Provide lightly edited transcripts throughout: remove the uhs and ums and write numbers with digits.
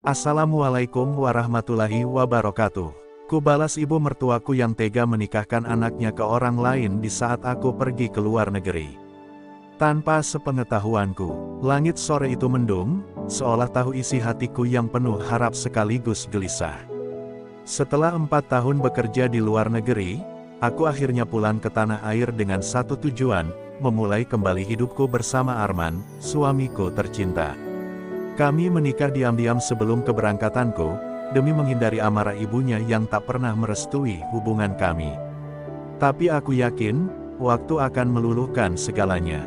Assalamualaikum warahmatullahi wabarakatuh. Kubalas ibu mertuaku yang tega menikahkan anaknya ke orang lain di saat aku pergi ke luar negeri. Tanpa sepengetahuanku, langit sore itu mendung, seolah tahu isi hatiku yang penuh harap sekaligus gelisah. Setelah 4 tahun bekerja di luar negeri, aku akhirnya pulang ke tanah air dengan satu tujuan, memulai kembali hidupku bersama Arman, suamiku tercinta. Kami menikah diam-diam sebelum keberangkatanku, demi menghindari amarah ibunya yang tak pernah merestui hubungan kami. Tapi aku yakin, waktu akan meluluhkan segalanya.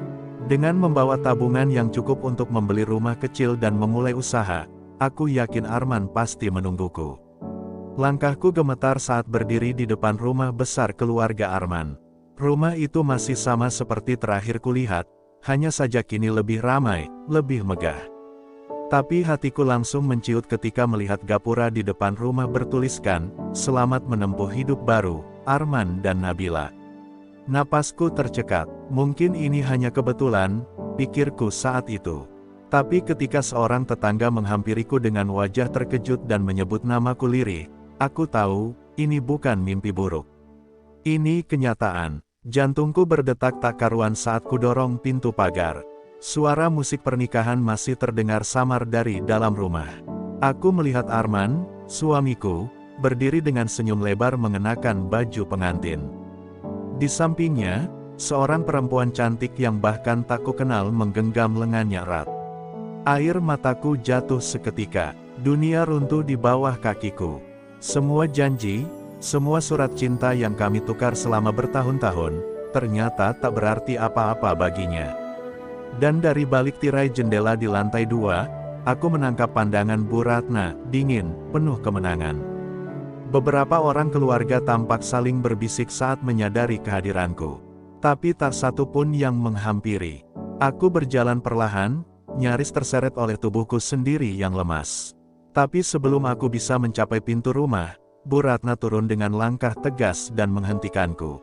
Dengan membawa tabungan yang cukup untuk membeli rumah kecil dan memulai usaha, aku yakin Arman pasti menungguku. Langkahku gemetar saat berdiri di depan rumah besar keluarga Arman. Rumah itu masih sama seperti terakhir kulihat, hanya saja kini lebih ramai, lebih megah. Tapi hatiku langsung menciut ketika melihat gapura di depan rumah bertuliskan, "Selamat menempuh hidup baru, Arman dan Nabila." Napasku tercekat, mungkin ini hanya kebetulan, pikirku saat itu. Tapi ketika seorang tetangga menghampiriku dengan wajah terkejut dan menyebut namaku lirih, aku tahu, ini bukan mimpi buruk. Ini kenyataan. Jantungku berdetak tak karuan saat kudorong pintu pagar. Suara musik pernikahan masih terdengar samar dari dalam rumah. Aku melihat Arman, suamiku, berdiri dengan senyum lebar mengenakan baju pengantin. Di sampingnya, seorang perempuan cantik yang bahkan tak kukenal menggenggam lengannya erat. Air mataku jatuh seketika, dunia runtuh di bawah kakiku. Semua janji, semua surat cinta yang kami tukar selama bertahun-tahun, ternyata tak berarti apa-apa baginya. Dan dari balik tirai jendela di lantai 2, aku menangkap pandangan Bu Ratna, dingin, penuh kemenangan. Beberapa orang keluarga tampak saling berbisik saat menyadari kehadiranku. Tapi tak satu pun yang menghampiri. Aku berjalan perlahan, nyaris terseret oleh tubuhku sendiri yang lemas. Tapi sebelum aku bisa mencapai pintu rumah, Bu Ratna turun dengan langkah tegas dan menghentikanku.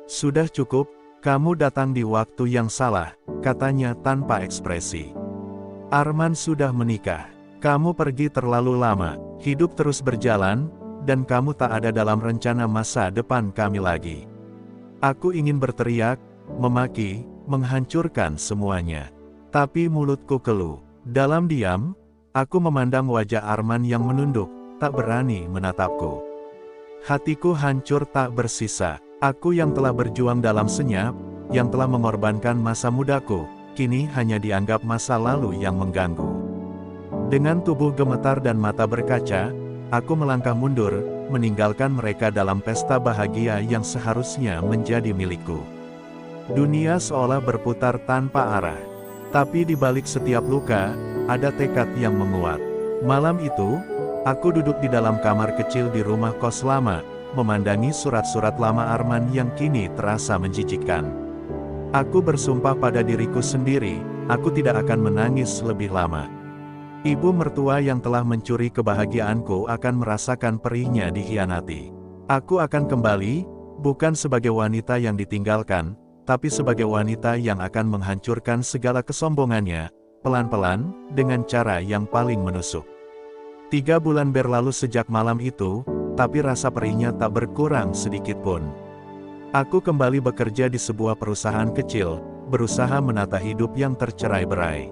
"Sudah cukup, kamu datang di waktu yang salah," katanya tanpa ekspresi. "Arman sudah menikah. Kamu pergi terlalu lama, hidup terus berjalan, dan kamu tak ada dalam rencana masa depan kami lagi." Aku ingin berteriak, memaki, menghancurkan semuanya. Tapi mulutku keluh. Dalam diam, aku memandang wajah Arman yang menunduk, tak berani menatapku. Hatiku hancur tak bersisa. Aku yang telah berjuang dalam senyap, yang telah mengorbankan masa mudaku, kini hanya dianggap masa lalu yang mengganggu. Dengan tubuh gemetar dan mata berkaca, aku melangkah mundur, meninggalkan mereka dalam pesta bahagia yang seharusnya menjadi milikku. Dunia seolah berputar tanpa arah. Tapi di balik setiap luka, ada tekad yang menguat. Malam itu, aku duduk di dalam kamar kecil di rumah kos lama, memandangi surat-surat lama Arman yang kini terasa menjijikkan. Aku bersumpah pada diriku sendiri, aku tidak akan menangis lebih lama. Ibu mertua yang telah mencuri kebahagiaanku akan merasakan perihnya dikhianati. Aku akan kembali, bukan sebagai wanita yang ditinggalkan, tapi sebagai wanita yang akan menghancurkan segala kesombongannya, pelan-pelan, dengan cara yang paling menusuk. 3 bulan berlalu sejak malam itu, tapi rasa perihnya tak berkurang sedikit pun. Aku kembali bekerja di sebuah perusahaan kecil, berusaha menata hidup yang tercerai-berai.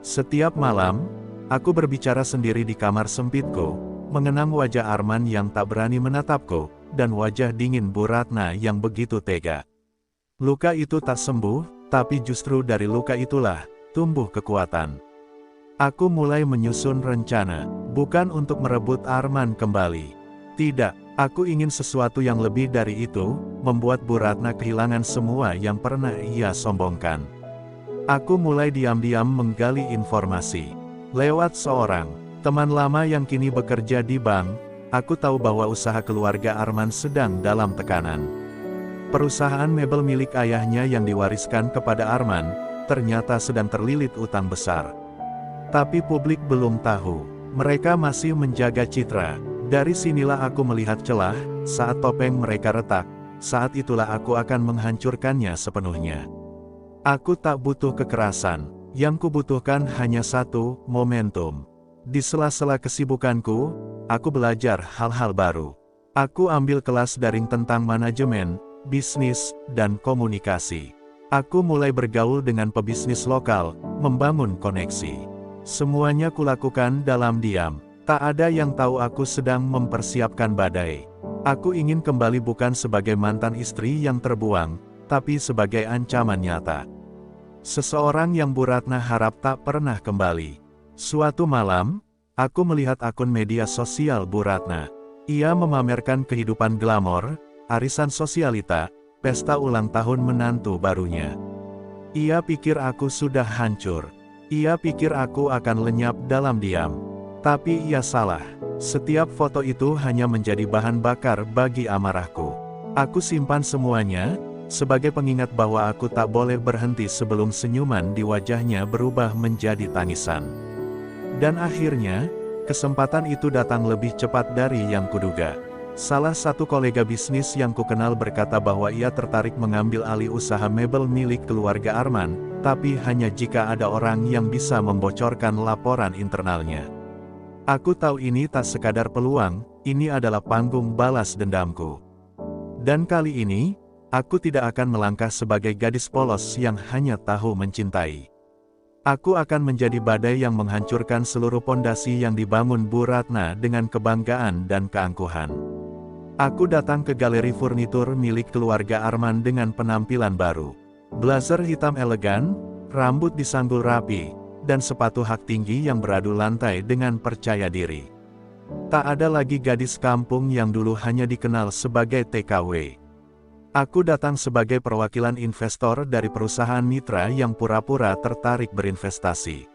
Setiap malam, aku berbicara sendiri di kamar sempitku, mengenang wajah Arman yang tak berani menatapku, dan wajah dingin Bu Ratna yang begitu tega. Luka itu tak sembuh, tapi justru dari luka itulah, tumbuh kekuatan. Aku mulai menyusun rencana, bukan untuk merebut Arman kembali. Tidak, aku ingin sesuatu yang lebih dari itu, membuat Bu Ratna kehilangan semua yang pernah ia sombongkan. Aku mulai diam-diam menggali informasi. Lewat seorang teman lama yang kini bekerja di bank, aku tahu bahwa usaha keluarga Arman sedang dalam tekanan. Perusahaan mebel milik ayahnya yang diwariskan kepada Arman, ternyata sedang terlilit utang besar. Tapi publik belum tahu, mereka masih menjaga citra. Dari sinilah aku melihat celah, saat topeng mereka retak, saat itulah aku akan menghancurkannya sepenuhnya. Aku tak butuh kekerasan, yang kubutuhkan hanya satu, momentum. Di sela-sela kesibukanku, aku belajar hal-hal baru. Aku ambil kelas daring tentang manajemen, bisnis, dan komunikasi. Aku mulai bergaul dengan pebisnis lokal, membangun koneksi. Semuanya kulakukan dalam diam. Tak ada yang tahu aku sedang mempersiapkan badai. Aku ingin kembali bukan sebagai mantan istri yang terbuang, tapi sebagai ancaman nyata. Seseorang yang Bu Ratna harap tak pernah kembali. Suatu malam, aku melihat akun media sosial Bu Ratna. Ia memamerkan kehidupan glamor, arisan sosialita, pesta ulang tahun menantu barunya. Ia pikir aku sudah hancur. Ia pikir aku akan lenyap dalam diam. Tapi ia salah. Setiap foto itu hanya menjadi bahan bakar bagi amarahku. Aku simpan semuanya, sebagai pengingat bahwa aku tak boleh berhenti sebelum senyuman di wajahnya berubah menjadi tangisan. Dan akhirnya, kesempatan itu datang lebih cepat dari yang kuduga. Salah satu kolega bisnis yang kukenal berkata bahwa ia tertarik mengambil alih usaha mebel milik keluarga Arman, tapi hanya jika ada orang yang bisa membocorkan laporan internalnya. Aku tahu ini tak sekadar peluang, ini adalah panggung balas dendamku. Dan kali ini, aku tidak akan melangkah sebagai gadis polos yang hanya tahu mencintai. Aku akan menjadi badai yang menghancurkan seluruh pondasi yang dibangun Bu Ratna dengan kebanggaan dan keangkuhan. Aku datang ke galeri furnitur milik keluarga Arman dengan penampilan baru. Blazer hitam elegan, rambut disanggul rapi, dan sepatu hak tinggi yang beradu lantai dengan percaya diri. Tak ada lagi gadis kampung yang dulu hanya dikenal sebagai TKW. Aku datang sebagai perwakilan investor dari perusahaan mitra yang pura-pura tertarik berinvestasi.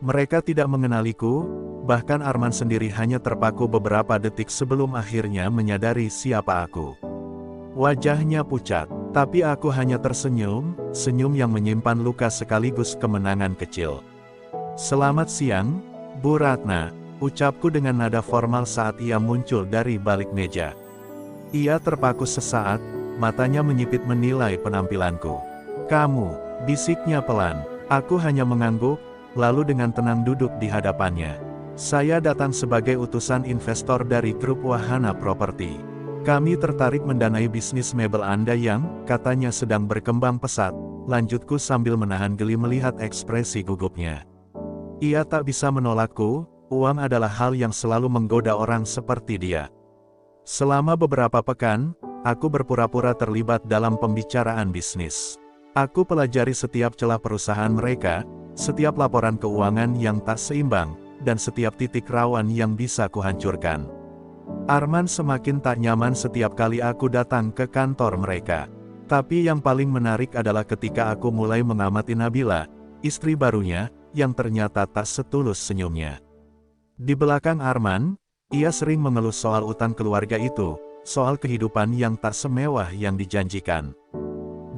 Mereka tidak mengenaliku, bahkan Arman sendiri hanya terpaku beberapa detik sebelum akhirnya menyadari siapa aku. Wajahnya pucat, tapi aku hanya tersenyum, senyum yang menyimpan luka sekaligus kemenangan kecil. "Selamat siang, Bu Ratna," ucapku dengan nada formal saat ia muncul dari balik meja. Ia terpaku sesaat, matanya menyipit menilai penampilanku. "Kamu," bisiknya pelan. Aku hanya mengangguk, lalu dengan tenang duduk di hadapannya. "Saya datang sebagai utusan investor dari grup Wahana Properti. Kami tertarik mendanai bisnis mebel Anda yang, katanya sedang berkembang pesat," lanjutku sambil menahan geli melihat ekspresi gugupnya. Ia tak bisa menolakku, uang adalah hal yang selalu menggoda orang seperti dia. Selama beberapa pekan, aku berpura-pura terlibat dalam pembicaraan bisnis. Aku pelajari setiap celah perusahaan mereka, setiap laporan keuangan yang tak seimbang, dan setiap titik rawan yang bisa kuhancurkan. Arman semakin tak nyaman setiap kali aku datang ke kantor mereka. Tapi yang paling menarik adalah ketika aku mulai mengamati Nabila, istri barunya, yang ternyata tak setulus senyumnya. Di belakang Arman, ia sering mengeluh soal utang keluarga itu, soal kehidupan yang tak semewah yang dijanjikan.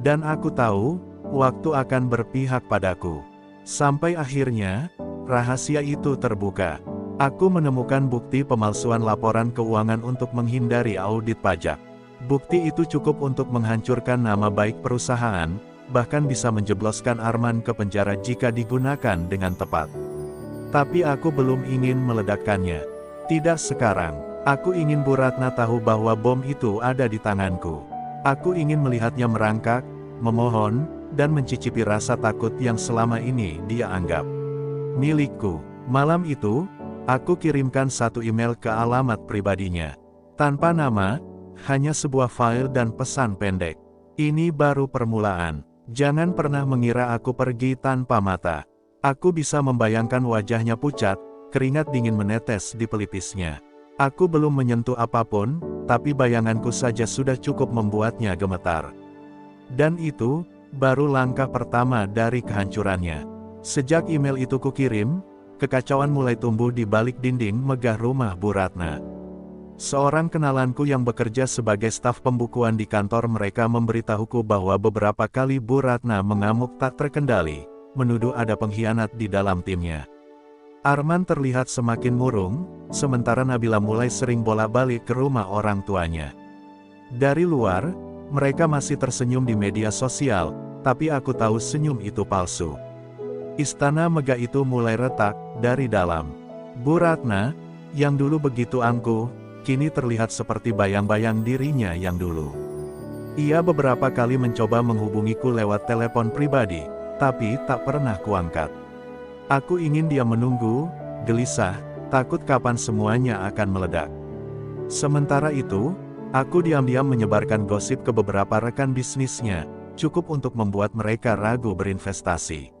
Dan aku tahu, waktu akan berpihak padaku. Sampai akhirnya, rahasia itu terbuka. Aku menemukan bukti pemalsuan laporan keuangan untuk menghindari audit pajak. Bukti itu cukup untuk menghancurkan nama baik perusahaan, bahkan bisa menjebloskan Arman ke penjara jika digunakan dengan tepat. Tapi aku belum ingin meledakkannya. Tidak sekarang. Aku ingin Bu Ratna tahu bahwa bom itu ada di tanganku. Aku ingin melihatnya merangkak, memohon, dan mencicipi rasa takut yang selama ini dia anggap milikku. Malam itu, aku kirimkan satu email ke alamat pribadinya. Tanpa nama, hanya sebuah file dan pesan pendek. "Ini baru permulaan. Jangan pernah mengira aku pergi tanpa mata." Aku bisa membayangkan wajahnya pucat, keringat dingin menetes di pelipisnya. Aku belum menyentuh apapun, tapi bayanganku saja sudah cukup membuatnya gemetar. Dan itu, baru langkah pertama dari kehancurannya. Sejak email itu kukirim, kekacauan mulai tumbuh di balik dinding megah rumah Bu Ratna. Seorang kenalanku yang bekerja sebagai staf pembukuan di kantor mereka memberitahuku bahwa beberapa kali Bu Ratna mengamuk tak terkendali, menuduh ada pengkhianat di dalam timnya. Arman terlihat semakin murung, sementara Nabila mulai sering bolak-balik ke rumah orang tuanya. Dari luar, mereka masih tersenyum di media sosial, tapi aku tahu senyum itu palsu. Istana megah itu mulai retak dari dalam. Bu Ratna, yang dulu begitu angkuh, kini terlihat seperti bayang-bayang dirinya yang dulu. Ia beberapa kali mencoba menghubungiku lewat telepon pribadi, tapi tak pernah kuangkat. Aku ingin dia menunggu, gelisah, takut kapan semuanya akan meledak. Sementara itu, aku diam-diam menyebarkan gosip ke beberapa rekan bisnisnya, cukup untuk membuat mereka ragu berinvestasi.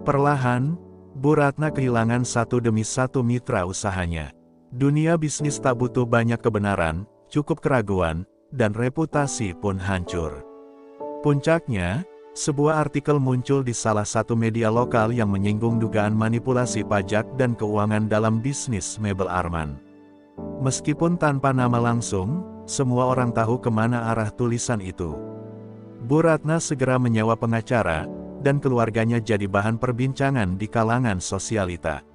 Perlahan, Bu Ratna kehilangan satu demi satu mitra usahanya. Dunia bisnis tak butuh banyak kebenaran, cukup keraguan, dan reputasi pun hancur. Puncaknya, sebuah artikel muncul di salah satu media lokal yang menyinggung dugaan manipulasi pajak dan keuangan dalam bisnis mebel Arman. Meskipun tanpa nama langsung, semua orang tahu kemana arah tulisan itu. Bu Ratna segera menyewa pengacara, dan keluarganya jadi bahan perbincangan di kalangan sosialita.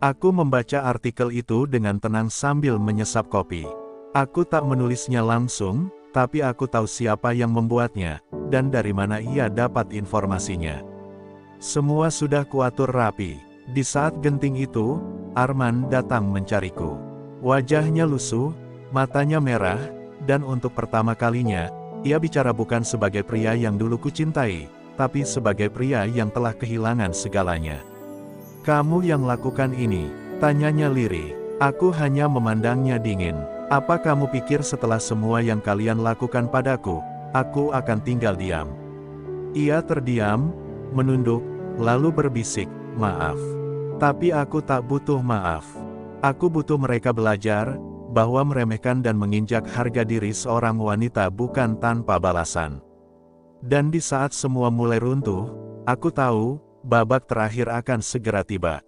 Aku membaca artikel itu dengan tenang sambil menyesap kopi. Aku tak menulisnya langsung, tapi aku tahu siapa yang membuatnya, dan dari mana ia dapat informasinya. Semua sudah kuatur rapi. Di saat genting itu, Arman datang mencariku. Wajahnya lusuh, matanya merah, dan untuk pertama kalinya, ia bicara bukan sebagai pria yang dulu kucintai, tapi sebagai pria yang telah kehilangan segalanya. "Kamu yang lakukan ini?" tanyanya lirih. Aku hanya memandangnya dingin. "Apa kamu pikir setelah semua yang kalian lakukan padaku, aku akan tinggal diam?" Ia terdiam, menunduk, lalu berbisik, "Maaf. Tapi aku tak butuh maaf. Aku butuh mereka belajar, bahwa meremehkan dan menginjak harga diri seorang wanita bukan tanpa balasan. Dan di saat semua mulai runtuh, aku tahu, babak terakhir akan segera tiba.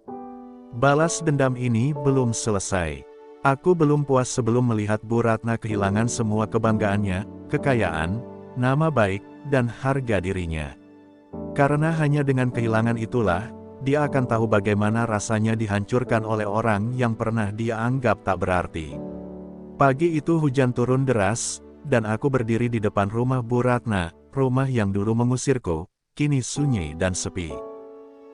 Balas dendam ini belum selesai. Aku belum puas sebelum melihat Bu Ratna kehilangan semua kebanggaannya, kekayaan, nama baik, dan harga dirinya. Karena hanya dengan kehilangan itulah, dia akan tahu bagaimana rasanya dihancurkan oleh orang yang pernah dia anggap tak berarti. Pagi itu hujan turun deras, dan aku berdiri di depan rumah Bu Ratna, rumah yang dulu mengusirku, kini sunyi dan sepi.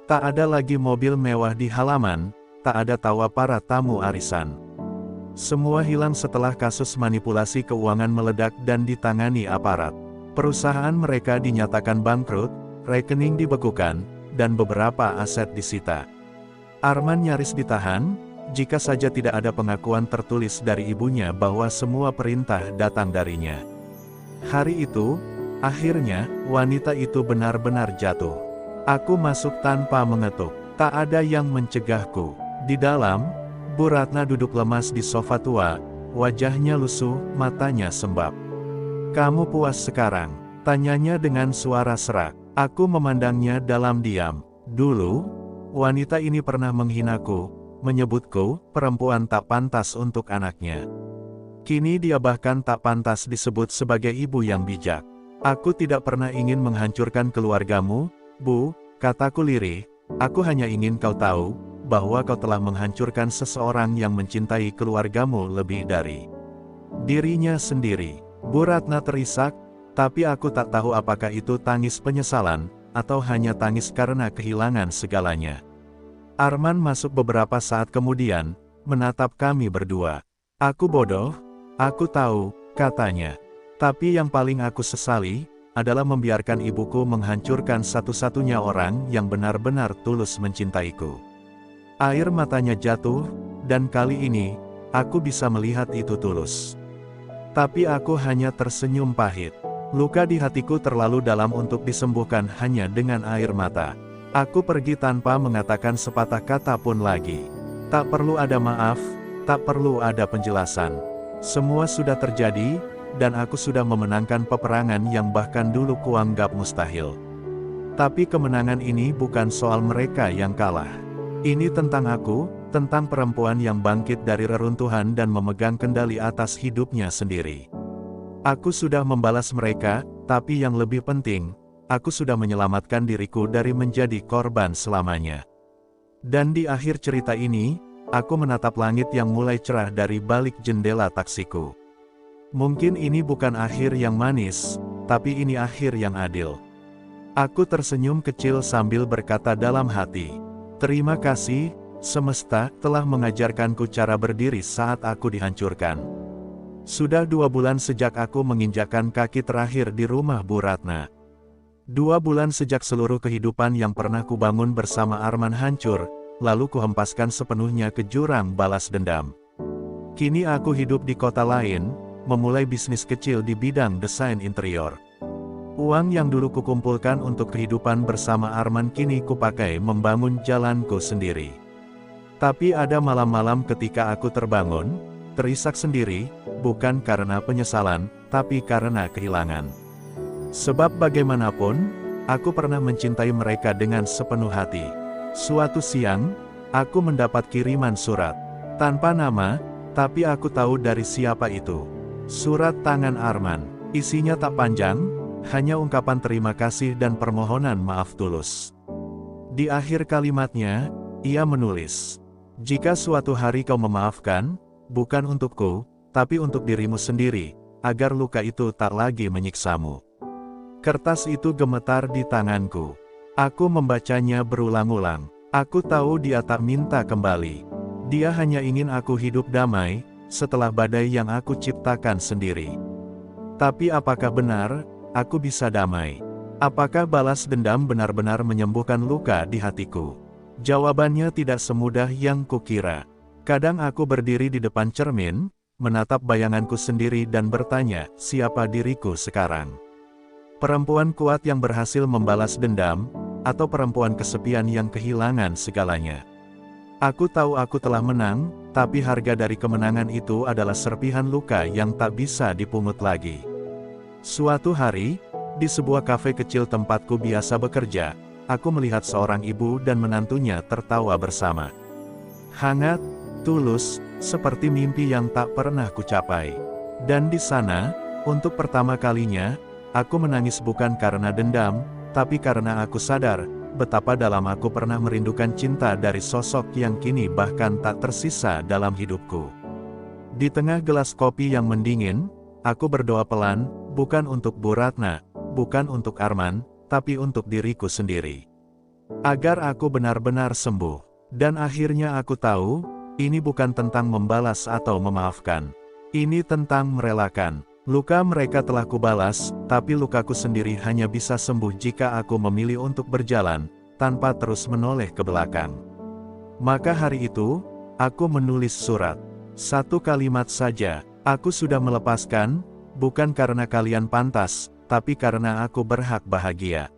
Tak ada lagi mobil mewah di halaman, tak ada tawa para tamu arisan. Semua hilang setelah kasus manipulasi keuangan meledak dan ditangani aparat. Perusahaan mereka dinyatakan bangkrut, rekening dibekukan, dan beberapa aset disita. Arman nyaris ditahan, jika saja tidak ada pengakuan tertulis dari ibunya bahwa semua perintah datang darinya. Hari itu, akhirnya, wanita itu benar-benar jatuh. Aku masuk tanpa mengetuk. Tak ada yang mencegahku. Di dalam, Bu Ratna duduk lemas di sofa tua, wajahnya lusuh, matanya sembab. "Kamu puas sekarang?" tanyanya dengan suara serak. Aku memandangnya dalam diam. Dulu, wanita ini pernah menghinaku, menyebutku perempuan tak pantas untuk anaknya. Kini dia bahkan tak pantas disebut sebagai ibu yang bijak. "Aku tidak pernah ingin menghancurkan keluargamu, Bu," kataku lirih. "Aku hanya ingin kau tahu, bahwa kau telah menghancurkan seseorang yang mencintai keluargamu lebih dari dirinya sendiri." Bu Ratna terisak, tapi aku tak tahu apakah itu tangis penyesalan, atau hanya tangis karena kehilangan segalanya. Arman masuk beberapa saat kemudian, menatap kami berdua. "Aku bodoh, aku tahu," katanya. "Tapi yang paling aku sesali, adalah membiarkan ibuku menghancurkan satu-satunya orang yang benar-benar tulus mencintaiku." Air matanya jatuh, dan kali ini, aku bisa melihat itu tulus. Tapi aku hanya tersenyum pahit. Luka di hatiku terlalu dalam untuk disembuhkan hanya dengan air mata. Aku pergi tanpa mengatakan sepatah kata pun lagi. Tak perlu ada maaf, tak perlu ada penjelasan. Semua sudah terjadi, dan aku sudah memenangkan peperangan yang bahkan dulu kuanggap mustahil. Tapi kemenangan ini bukan soal mereka yang kalah. Ini tentang aku, tentang perempuan yang bangkit dari reruntuhan dan memegang kendali atas hidupnya sendiri. Aku sudah membalas mereka, tapi yang lebih penting, aku sudah menyelamatkan diriku dari menjadi korban selamanya. Dan di akhir cerita ini, aku menatap langit yang mulai cerah dari balik jendela taksiku. Mungkin ini bukan akhir yang manis, tapi ini akhir yang adil. Aku tersenyum kecil sambil berkata dalam hati, "Terima kasih, semesta telah mengajarkanku cara berdiri saat aku dihancurkan. Sudah 2 bulan sejak aku menginjakkan kaki terakhir di rumah Bu Ratna. 2 bulan sejak seluruh kehidupan yang pernah kubangun bersama Arman hancur, lalu kuhempaskan sepenuhnya ke jurang balas dendam. Kini aku hidup di kota lain, memulai bisnis kecil di bidang desain interior. Uang yang dulu kukumpulkan untuk kehidupan bersama Arman kini kupakai membangun jalanku sendiri. Tapi ada malam-malam ketika aku terbangun, terisak sendiri, bukan karena penyesalan, tapi karena kehilangan. Sebab bagaimanapun, aku pernah mencintai mereka dengan sepenuh hati. Suatu siang, aku mendapat kiriman surat. Tanpa nama, tapi aku tahu dari siapa itu. Surat tangan Arman. Isinya tak panjang, hanya ungkapan terima kasih dan permohonan maaf tulus. Di akhir kalimatnya, ia menulis, "Jika suatu hari kau memaafkan, bukan untukku, tapi untuk dirimu sendiri, agar luka itu tak lagi menyiksamu." Kertas itu gemetar di tanganku. Aku membacanya berulang-ulang. Aku tahu dia tak minta kembali. Dia hanya ingin aku hidup damai, setelah badai yang aku ciptakan sendiri. Tapi apakah benar, aku bisa damai? Apakah balas dendam benar-benar menyembuhkan luka di hatiku? Jawabannya tidak semudah yang kukira. Kadang aku berdiri di depan cermin, menatap bayanganku sendiri dan bertanya, siapa diriku sekarang? Perempuan kuat yang berhasil membalas dendam, atau perempuan kesepian yang kehilangan segalanya? Aku tahu aku telah menang, tapi harga dari kemenangan itu adalah serpihan luka yang tak bisa dipungut lagi. Suatu hari, di sebuah kafe kecil tempatku biasa bekerja, aku melihat seorang ibu dan menantunya tertawa bersama. Hangat, tulus, seperti mimpi yang tak pernah kucapai. Dan di sana, untuk pertama kalinya, aku menangis bukan karena dendam, tapi karena aku sadar, betapa dalam aku pernah merindukan cinta dari sosok yang kini bahkan tak tersisa dalam hidupku. Di tengah gelas kopi yang mendingin, aku berdoa pelan, bukan untuk Bu Ratna, bukan untuk Arman, tapi untuk diriku sendiri. Agar aku benar-benar sembuh. Dan akhirnya aku tahu, ini bukan tentang membalas atau memaafkan. Ini tentang merelakan. Luka mereka telah kubalas, tapi lukaku sendiri hanya bisa sembuh jika aku memilih untuk berjalan, tanpa terus menoleh ke belakang. Maka hari itu, aku menulis surat. 1 kalimat saja, aku sudah melepaskan, bukan karena kalian pantas, tapi karena aku berhak bahagia.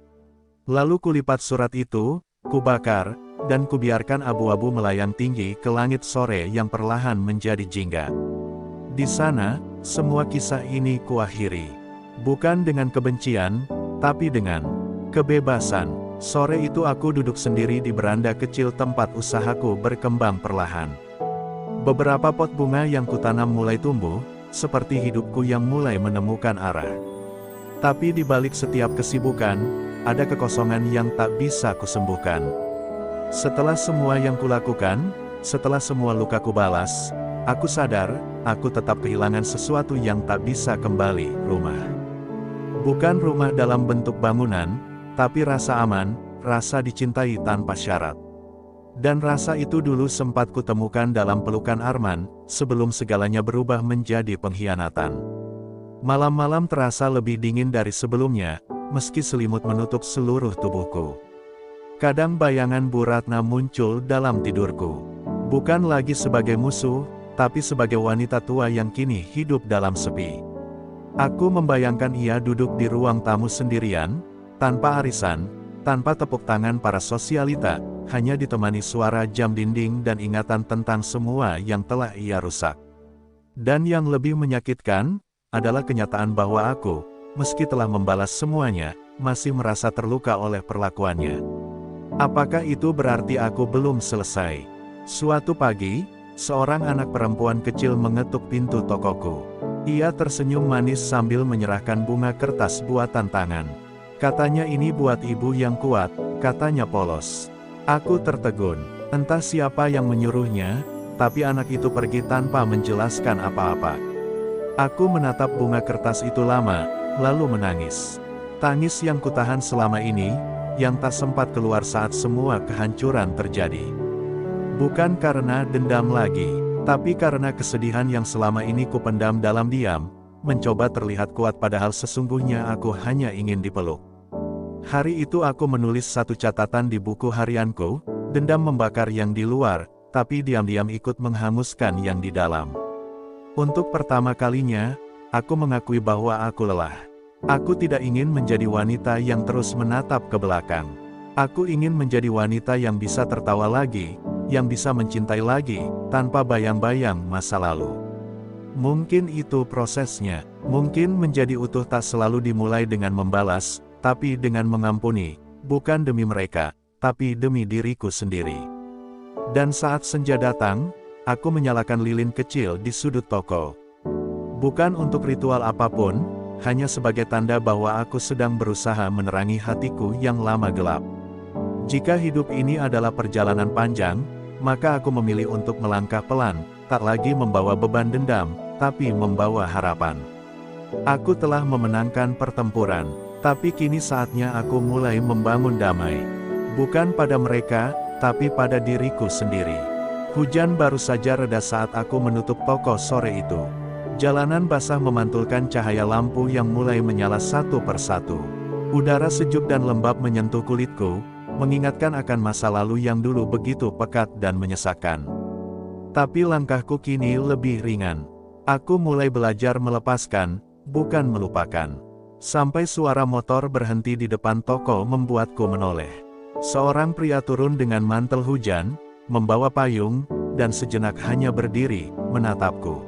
Lalu kulipat surat itu, kubakar, dan kubiarkan abu-abu melayang tinggi ke langit sore yang perlahan menjadi jingga. Di sana, semua kisah ini kuakhiri. Bukan dengan kebencian, tapi dengan kebebasan. Sore itu aku duduk sendiri di beranda kecil tempat usahaku berkembang perlahan. Beberapa pot bunga yang kutanam mulai tumbuh, seperti hidupku yang mulai menemukan arah. Tapi di balik setiap kesibukan, ada kekosongan yang tak bisa kusembuhkan. Setelah semua yang kulakukan, setelah semua luka kubalas, aku sadar, aku tetap kehilangan sesuatu yang tak bisa kembali, rumah. Bukan rumah dalam bentuk bangunan, tapi rasa aman, rasa dicintai tanpa syarat. Dan rasa itu dulu sempat kutemukan dalam pelukan Arman, sebelum segalanya berubah menjadi pengkhianatan. Malam-malam terasa lebih dingin dari sebelumnya, meski selimut menutup seluruh tubuhku. Kadang bayangan Bu Ratna muncul dalam tidurku. Bukan lagi sebagai musuh, tapi sebagai wanita tua yang kini hidup dalam sepi. Aku membayangkan ia duduk di ruang tamu sendirian, tanpa arisan, tanpa tepuk tangan para sosialita, hanya ditemani suara jam dinding dan ingatan tentang semua yang telah ia rusak. Dan yang lebih menyakitkan, adalah kenyataan bahwa aku, meski telah membalas semuanya, masih merasa terluka oleh perlakuannya. Apakah itu berarti aku belum selesai? Suatu pagi, seorang anak perempuan kecil mengetuk pintu tokoku. Ia tersenyum manis sambil menyerahkan bunga kertas buatan tangan. Katanya ini buat ibu yang kuat, katanya polos. Aku tertegun. Entah siapa yang menyuruhnya, tapi anak itu pergi tanpa menjelaskan apa-apa. Aku menatap bunga kertas itu lama, lalu menangis. Tangis yang kutahan selama ini, yang tak sempat keluar saat semua kehancuran terjadi. Bukan karena dendam lagi, tapi karena kesedihan yang selama ini kupendam dalam diam, mencoba terlihat kuat padahal sesungguhnya aku hanya ingin dipeluk. Hari itu aku menulis satu catatan di buku harianku, dendam membakar yang di luar, tapi diam-diam ikut menghanguskan yang di dalam. Untuk pertama kalinya, aku mengakui bahwa aku lelah. Aku tidak ingin menjadi wanita yang terus menatap ke belakang. Aku ingin menjadi wanita yang bisa tertawa lagi, yang bisa mencintai lagi, tanpa bayang-bayang masa lalu. Mungkin itu prosesnya, mungkin menjadi utuh tak selalu dimulai dengan membalas, tapi dengan mengampuni, bukan demi mereka, tapi demi diriku sendiri. Dan saat senja datang, aku menyalakan lilin kecil di sudut toko. Bukan untuk ritual apapun, hanya sebagai tanda bahwa aku sedang berusaha menerangi hatiku yang lama gelap. Jika hidup ini adalah perjalanan panjang, maka aku memilih untuk melangkah pelan, tak lagi membawa beban dendam, tapi membawa harapan. Aku telah memenangkan pertempuran, tapi kini saatnya aku mulai membangun damai. Bukan pada mereka, tapi pada diriku sendiri. Hujan baru saja reda saat aku menutup toko sore itu. Jalanan basah memantulkan cahaya lampu yang mulai menyala satu persatu. Udara sejuk dan lembab menyentuh kulitku, mengingatkan akan masa lalu yang dulu begitu pekat dan menyesakkan. Tapi langkahku kini lebih ringan. Aku mulai belajar melepaskan, bukan melupakan. Sampai suara motor berhenti di depan toko membuatku menoleh. Seorang pria turun dengan mantel hujan, membawa payung, dan sejenak hanya berdiri, menatapku.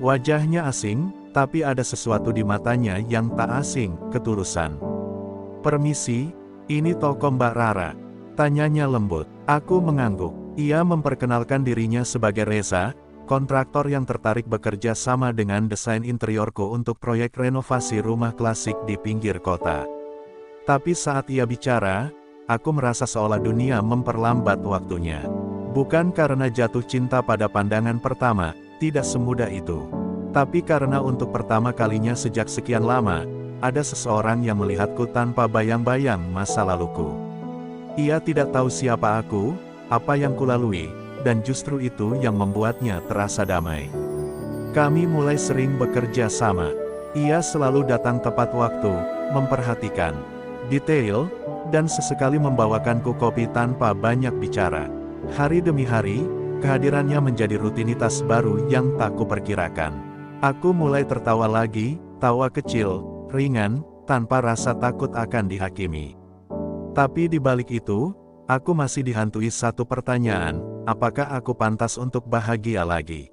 Wajahnya asing, tapi ada sesuatu di matanya yang tak asing, ketulusan. "Permisi, ini toko Mbak Rara?" tanyanya lembut. Aku mengangguk. Ia memperkenalkan dirinya sebagai Reza, kontraktor yang tertarik bekerja sama dengan desain interiorku untuk proyek renovasi rumah klasik di pinggir kota. Tapi saat ia bicara, aku merasa seolah dunia memperlambat waktunya. Bukan karena jatuh cinta pada pandangan pertama, tidak semudah itu. Tapi karena untuk pertama kalinya sejak sekian lama, ada seseorang yang melihatku tanpa bayang-bayang masa laluku. Ia tidak tahu siapa aku, apa yang kulalui, dan justru itu yang membuatnya terasa damai. Kami mulai sering bekerja sama. Ia selalu datang tepat waktu, memperhatikan detail, dan sesekali membawakanku kopi tanpa banyak bicara. Hari demi hari, kehadirannya menjadi rutinitas baru yang tak kuperkirakan. Aku mulai tertawa lagi, tawa kecil, ringan, tanpa rasa takut akan dihakimi. Tapi di balik itu, aku masih dihantui satu pertanyaan, apakah aku pantas untuk bahagia lagi?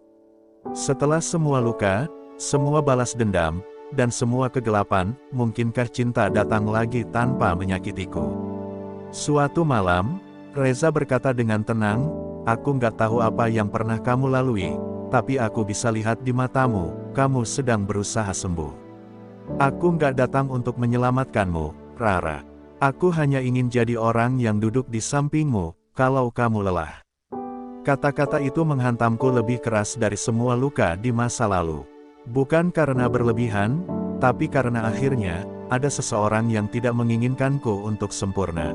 Setelah semua luka, semua balas dendam, dan semua kegelapan, mungkinkah cinta datang lagi tanpa menyakitiku? Suatu malam, Reza berkata dengan tenang, "Aku nggak tahu apa yang pernah kamu lalui, tapi aku bisa lihat di matamu, kamu sedang berusaha sembuh. Aku nggak datang untuk menyelamatkanmu, Rara. Aku hanya ingin jadi orang yang duduk di sampingmu, kalau kamu lelah." Kata-kata itu menghantamku lebih keras dari semua luka di masa lalu. Bukan karena berlebihan, tapi karena akhirnya, ada seseorang yang tidak menginginkanku untuk sempurna.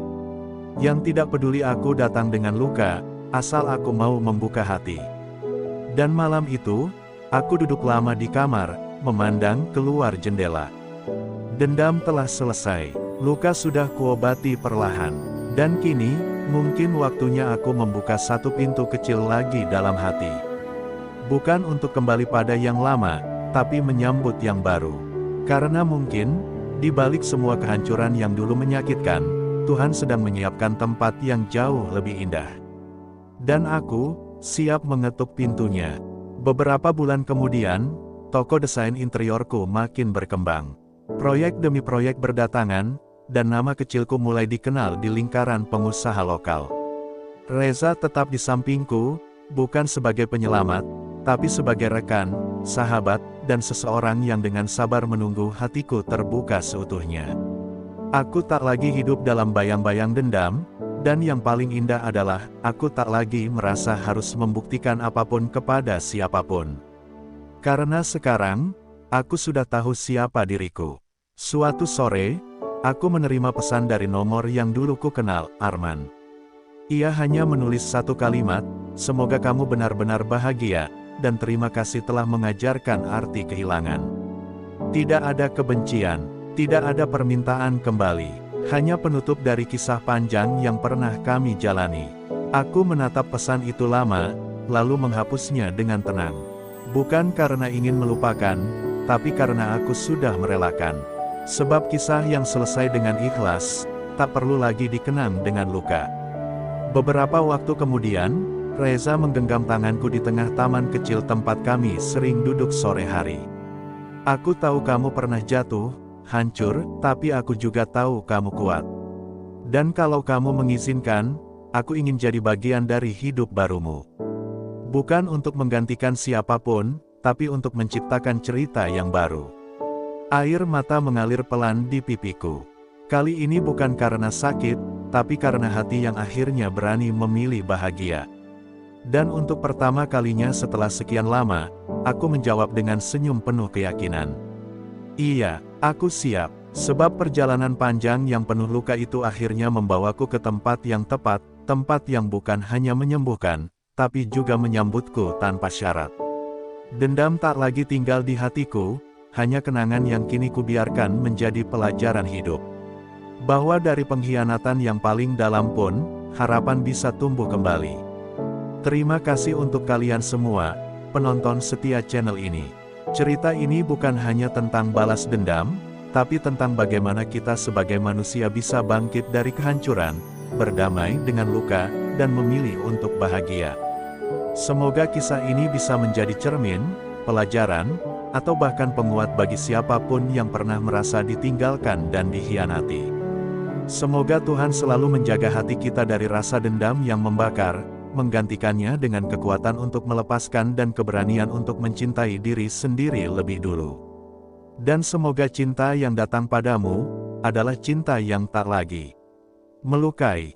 Yang tidak peduli aku datang dengan luka, asal aku mau membuka hati. Dan malam itu, aku duduk lama di kamar, memandang keluar jendela. Dendam telah selesai. Luka sudah kuobati perlahan. Dan kini, mungkin waktunya aku membuka satu pintu kecil lagi dalam hati. Bukan untuk kembali pada yang lama, tapi menyambut yang baru. Karena mungkin, di balik semua kehancuran yang dulu menyakitkan, Tuhan sedang menyiapkan tempat yang jauh lebih indah. Dan aku, siap mengetuk pintunya. Beberapa bulan kemudian, toko desain interiorku makin berkembang. Proyek demi proyek berdatangan, dan nama kecilku mulai dikenal di lingkaran pengusaha lokal. Reza tetap di sampingku, bukan sebagai penyelamat, tapi sebagai rekan, sahabat, dan seseorang yang dengan sabar menunggu hatiku terbuka seutuhnya. Aku tak lagi hidup dalam bayang-bayang dendam, dan yang paling indah adalah, aku tak lagi merasa harus membuktikan apapun kepada siapapun. Karena sekarang, aku sudah tahu siapa diriku. Suatu sore, aku menerima pesan dari nomor yang dulu ku kenal, Arman. Ia hanya menulis satu kalimat, "Semoga kamu benar-benar bahagia, dan terima kasih telah mengajarkan arti kehilangan." Tidak ada kebencian, tidak ada permintaan kembali, hanya penutup dari kisah panjang yang pernah kami jalani. Aku menatap pesan itu lama, lalu menghapusnya dengan tenang. Bukan karena ingin melupakan, tapi karena aku sudah merelakan. Sebab kisah yang selesai dengan ikhlas, tak perlu lagi dikenang dengan luka. Beberapa waktu kemudian, Reza menggenggam tanganku di tengah taman kecil tempat kami sering duduk sore hari. "Aku tahu kamu pernah jatuh, hancur, tapi aku juga tahu kamu kuat. Dan kalau kamu mengizinkan, aku ingin jadi bagian dari hidup barumu. Bukan untuk menggantikan siapapun, tapi untuk menciptakan cerita yang baru." Air mata mengalir pelan di pipiku. Kali ini bukan karena sakit, tapi karena hati yang akhirnya berani memilih bahagia. Dan untuk pertama kalinya setelah sekian lama, aku menjawab dengan senyum penuh keyakinan. "Iya, aku siap, sebab perjalanan panjang yang penuh luka itu akhirnya membawaku ke tempat yang tepat, tempat yang bukan hanya menyembuhkan, tapi juga menyambutku tanpa syarat. Dendam tak lagi tinggal di hatiku, hanya kenangan yang kini kubiarkan menjadi pelajaran hidup. Bahwa dari pengkhianatan yang paling dalam pun, harapan bisa tumbuh kembali." Terima kasih untuk kalian semua, penonton setia channel ini. Cerita ini bukan hanya tentang balas dendam, tapi tentang bagaimana kita sebagai manusia bisa bangkit dari kehancuran, berdamai dengan luka, dan memilih untuk bahagia. Semoga kisah ini bisa menjadi cermin, pelajaran, atau bahkan penguat bagi siapapun yang pernah merasa ditinggalkan dan dikhianati. Semoga Tuhan selalu menjaga hati kita dari rasa dendam yang membakar, menggantikannya dengan kekuatan untuk melepaskan dan keberanian untuk mencintai diri sendiri lebih dulu. Dan semoga cinta yang datang padamu adalah cinta yang tak lagi melukai,